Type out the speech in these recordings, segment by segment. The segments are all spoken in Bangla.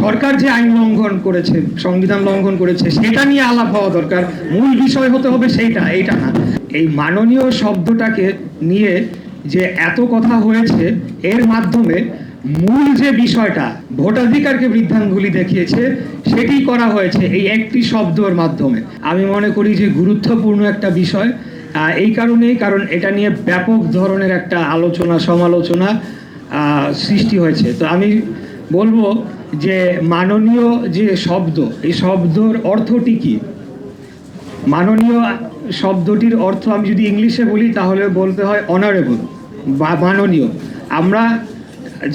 সরকার যে আইন লঙ্ঘন করেছে, সংবিধান লঙ্ঘন করেছে, সেটা নিয়ে আলাপ হওয়া দরকার। মূল বিষয় হতে হবে সেইটা, এইটা না। এই মাননীয় শব্দটাকে নিয়ে যে এত কথা হয়েছে, এর মাধ্যমে মূল যে বিষয়টা ভোটাধিকারকে বৃদ্ধাঙ্গুলি দেখিয়েছে, সেটি করা হয়েছে এই একটি শব্দের মাধ্যমে। আমি মনে করি যে গুরুত্বপূর্ণ একটা বিষয়, এই কারণেই, কারণ এটা নিয়ে ব্যাপক ধরনের একটা আলোচনা সমালোচনা সৃষ্টি হয়েছে। তো আমি বলবো যে মাননীয় যে শব্দ, এই শব্দর অর্থটি কি? মাননীয় শব্দটির অর্থ আমি যদি ইংলিশে বলি তাহলে বলতে হয় অনারেবল বা মাননীয়। আমরা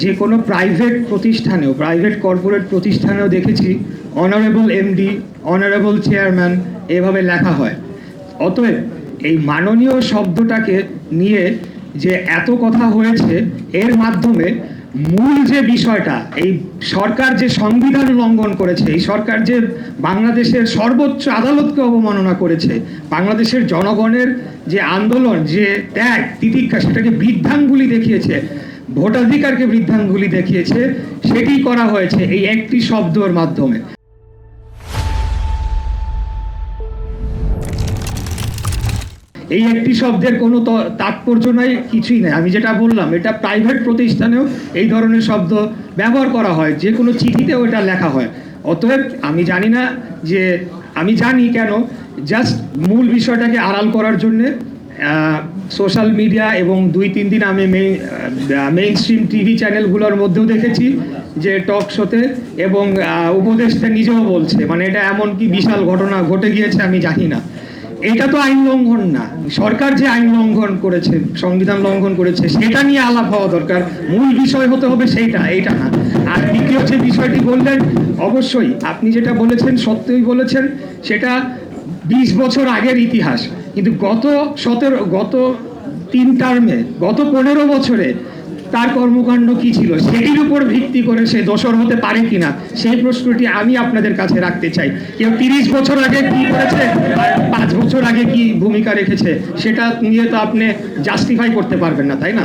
যে কোনো প্রাইভেট প্রতিষ্ঠানেও, প্রাইভেট কর্পোরেট প্রতিষ্ঠানেও দেখেছি অনারেবল এমডি, অনারেবল চেয়ারম্যান এভাবে লেখা হয়। অতএব এই মাননীয় শব্দটাকে নিয়ে যে এত কথা হয়েছে, এর মাধ্যমে মূল যে বিষয়টা, এই সরকার যে সংবিধান লঙ্ঘন করেছে, এই সরকার যে বাংলাদেশের সর্বোচ্চ আদালতকে অবমাননা করেছে, বাংলাদেশের জনগণের যে আন্দোলন, যে ত্যাগ তিতিক্ষা, সেটাকে বৃদ্ধাঙ্গুলি দেখিয়েছে, ভোটাধিকারকে বৃদ্ধাঙ্গুলি দেখিয়েছে, সেটি করা হয়েছে এই একটি শব্দের মাধ্যমে। এই একটি শব্দের কোনো তাৎপর্য নাই, কিছুই নাই। আমি যেটা বললাম, এটা প্রাইভেট প্রতিষ্ঠানেও এই ধরনের শব্দ ব্যবহার করা হয়, যে কোনো চিঠিতেও এটা লেখা হয়। অতএব আমি জানি না যে, আমি জানি কেন, জাস্ট মূল বিষয়টাকে আড়াল করার জন্যে সোশ্যাল মিডিয়া এবং 2-3 দিন আমি মেইন স্ট্রিম টিভি চ্যানেলগুলোর মধ্যেও দেখেছি যে টক শোতে, এবং উপদেষ্টা নিজেও বলছে, মানে এটা এমন কি বিশাল ঘটনা ঘটে গিয়েছে আমি জানি না। এটা তো আইন লঙ্ঘন না। সরকার যে আইন লঙ্ঘন করেছে, সংবিধান লঙ্ঘন করেছে, সেটা নিয়ে আলাপ হওয়া দরকার। মূল বিষয় হতে হবে সেইটা, এইটা না। আর দ্বিতীয় যে বিষয়টি বললেন, অবশ্যই আপনি যেটা বলেছেন সত্যই বলেছেন, সেটা 20 বছর আগের ইতিহাস। কিন্তু গত 3 টার্মে, গত 15 বছরে তার কর্মকাণ্ড কি ছিল, সেটির উপর ভিত্তি করে সে দোষর হতে পারে কিনা, সেই প্রশ্নটি আমি আপনাদের কাছে রাখতে চাই। কেউ 30 বছর আগে কি করেছে আর 5 বছর আগে কি ভূমিকা রেখেছে, সেটা নিয়ে তো আপনি জাস্টিফাই করতে পারবেন না, তাই না?